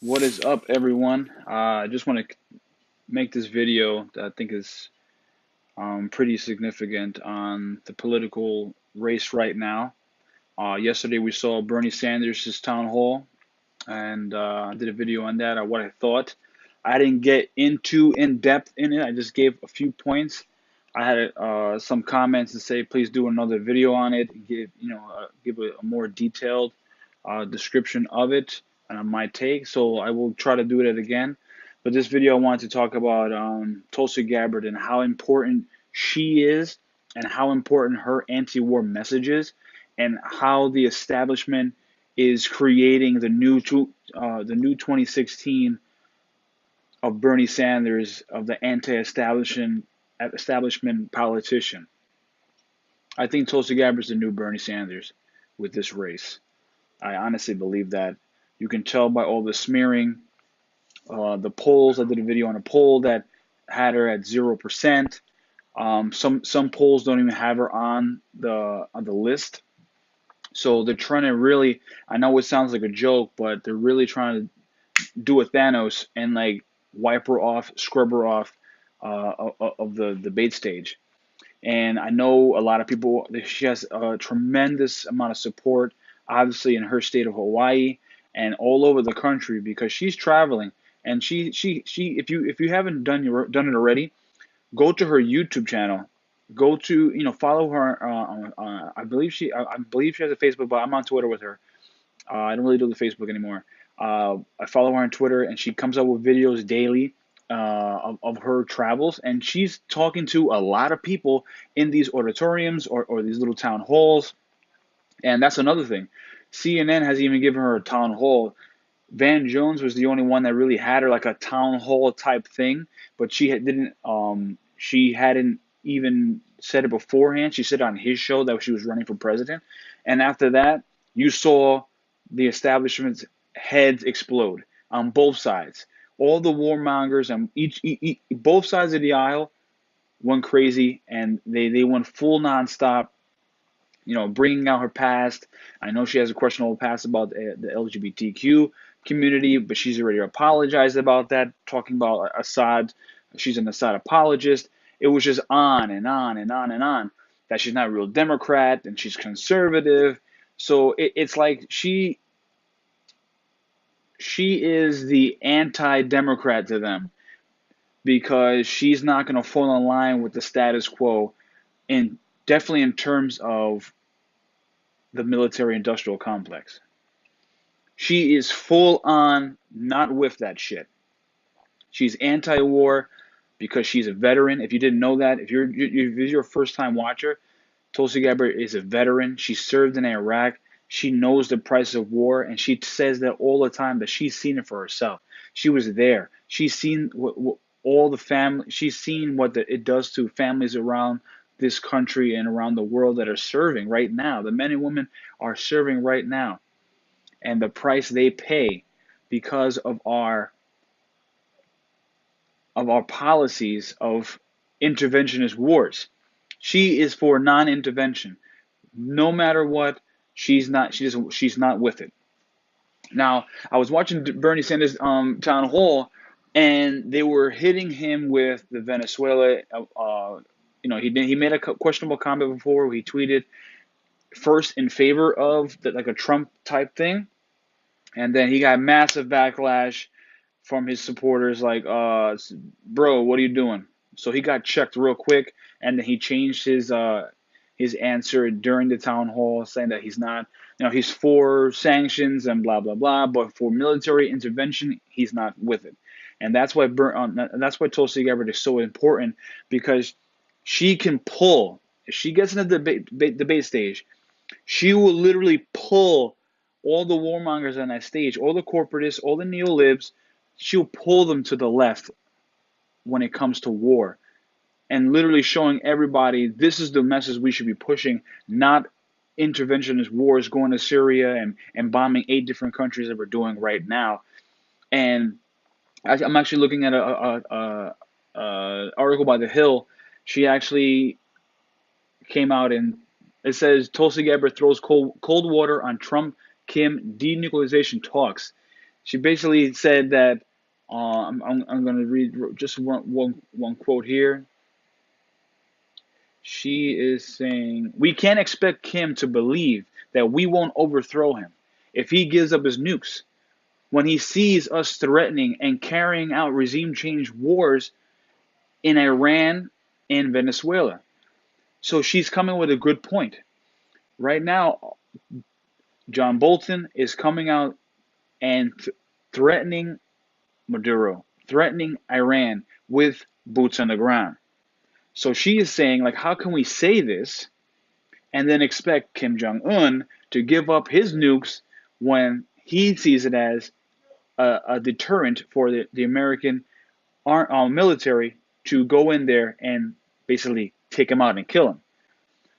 What is up, everyone? I just want to make this video that I think is pretty significant on the political race right now. Yesterday, we saw Bernie Sanders' town hall, and I did a video on that, on what I thought. I didn't get into in depth in it. I just gave a few points. I had some comments to say, please do another video on it, and give a more detailed description of it and my take. So I will try to do it again. But this video, I wanted to talk about Tulsi Gabbard and how important she is, and how important her anti-war message is, and how the establishment is creating the new 2016 of Bernie Sanders, of the establishment politician. I think Tulsi Gabbard is the new Bernie Sanders with this race. I honestly believe that. You can tell by all the smearing. The polls, I did a video on a poll that had her at 0%. Some polls don't even have her on the list. So they're trying to really, I know it sounds like a joke, but they're really trying to do a Thanos and like wipe her off, scrub her off of the debate stage. And I know a lot of people, she has a tremendous amount of support, obviously in her state of Hawaii and all over the country, because she's traveling. And if you haven't done it already, go to her YouTube channel. Go to, follow her. I believe she has a Facebook, but I'm on Twitter with her. I don't really do the Facebook anymore. I follow her on Twitter, and she comes up with videos daily of her travels, and she's talking to a lot of people in these auditoriums or these little town halls. And that's another thing. CNN has even given her a town hall. Van Jones was the only one that really had her like a town hall type thing, but she hadn't even said it beforehand. She said on his show that she was running for president, and after that, you saw the establishment's heads explode on both sides. All the warmongers on both sides of the aisle went crazy, and they went full nonstop, bringing out her past. I know she has a questionable past about the LGBTQ community, but she's already apologized about that, talking about Assad. She's an Assad apologist. It was just on and on and on and on, that she's not a real Democrat and she's conservative. So it's like she is the anti-Democrat to them, because she's not going to fall in line with the status quo, and definitely in terms of the military-industrial complex. She is full on not with that shit. She's anti-war because she's a veteran. If you didn't know that, if you're a first-time watcher, Tulsi Gabbard is a veteran. She served in Iraq. She knows the price of war, and she says that all the time, that she's seen it for herself. She was there. She's seen all the family. She's seen what it does to families around this country and around the world that are serving right now. The men and women are serving right now, and the price they pay because of our policies of interventionist wars. She is for non-intervention. No matter what, she's not with it. Now, I was watching Bernie Sanders town hall, and they were hitting him with the Venezuela. He made a questionable comment before. He tweeted first in favor of like a Trump type thing, and then he got massive backlash from his supporters, like, bro, what are you doing? So he got checked real quick, and then he changed his answer during the town hall, saying that he's not, he's for sanctions and blah blah blah, but for military intervention, he's not with it. And that's why Tulsi Gabbard is so important, because she can pull. If she gets in the debate stage, she will literally pull all the warmongers on that stage, all the corporatists, all the neolibs. She'll pull them to the left when it comes to war, and literally showing everybody this is the message we should be pushing, not interventionist wars, going to Syria and bombing 8 different countries that we're doing right now. And I'm actually looking at a article by The Hill. She actually came out, and it says Tulsi Gabbard throws cold water on Trump Kim denuclearization talks. She basically said that I'm going to read just one quote here. She is saying, "We can't expect Kim to believe that we won't overthrow him if he gives up his nukes. When he sees us threatening and carrying out regime change wars in Iran and Venezuela." So she's coming with a good point. Right now, John Bolton is coming out and threatening Maduro, threatening Iran with boots on the ground. So she is saying, like, how can we say this and then expect Kim Jong Un to give up his nukes when he sees it as a deterrent for the American military to go in there and basically take him out and kill him.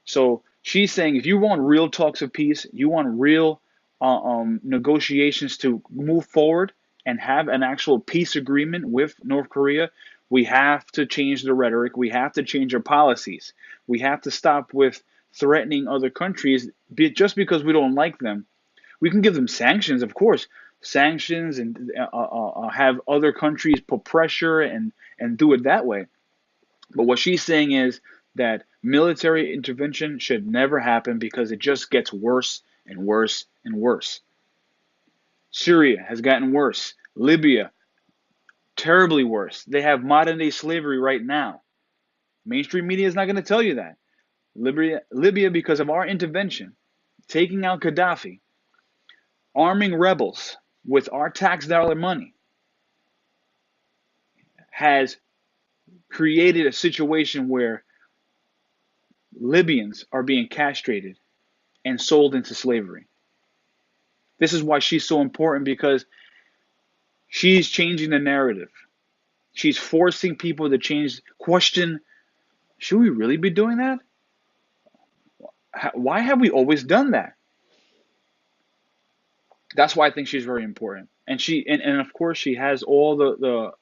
So she's saying, if you want real talks of peace, you want real negotiations to move forward and have an actual peace agreement with North Korea, we have to change the rhetoric. We have to change our policies. We have to stop with threatening other countries just because we don't like them. We can give them sanctions, of course, sanctions, and have other countries put pressure and do it that way. But what she's saying is that military intervention should never happen because it just gets worse and worse and worse. Syria has gotten worse. Libya, terribly worse. They have modern day slavery right now. Mainstream media is not going to tell you that. Libya, because of our intervention, taking out Gaddafi, arming rebels with our tax dollar money, has created a situation where Libyans are being castrated and sold into slavery. This is why she's so important, because she's changing the narrative. She's forcing people to question, should we really be doing that? Why have we always done that? That's why I think she's very important. And of course she has all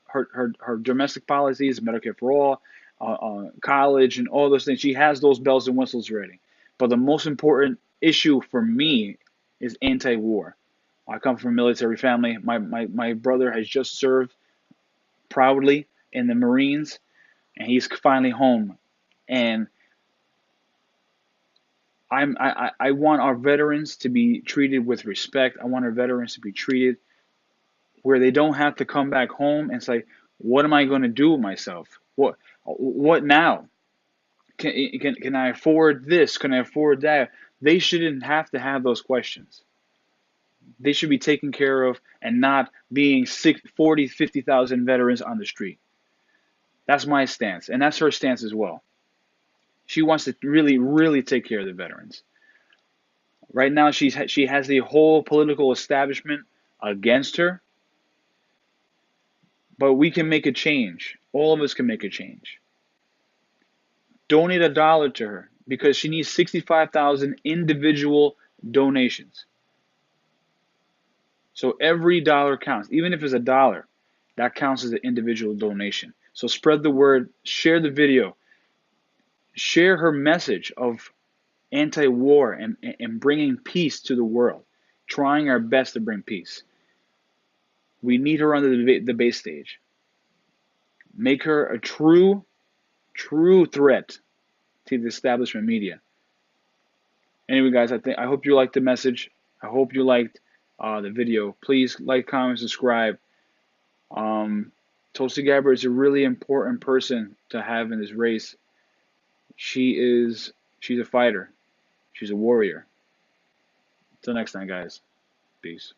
her domestic policies, Medicare for all, college, and all those things. She has those bells and whistles ready. But the most important issue for me is anti-war. I come from a military family. My brother has just served proudly in the Marines, and he's finally home. And I want our veterans to be treated with respect. I want our veterans to be treated where they don't have to come back home and say, "What am I going to do with myself? What now? Can I afford this? Can I afford that?" They shouldn't have to have those questions. They should be taken care of and not being 40, 50,000 veterans on the street. That's my stance, and that's her stance as well. She wants to really, really take care of the veterans. Right now, she has the whole political establishment against her, but we can make a change. All of us can make a change. Donate $1 to her because she needs 65,000 individual donations. So every dollar counts, even if it's $1, that counts as an individual donation. So spread the word, share the video, share her message of anti-war and bringing peace to the world, trying our best to bring peace. We need her on the debate stage. Make her a true threat to the establishment media. Anyway, guys, I hope you liked the message. I hope you liked the video. Please like, comment, subscribe. Tulsi Gabbard is a really important person to have in this race. She's a fighter. She's a warrior. Until next time, guys. Peace.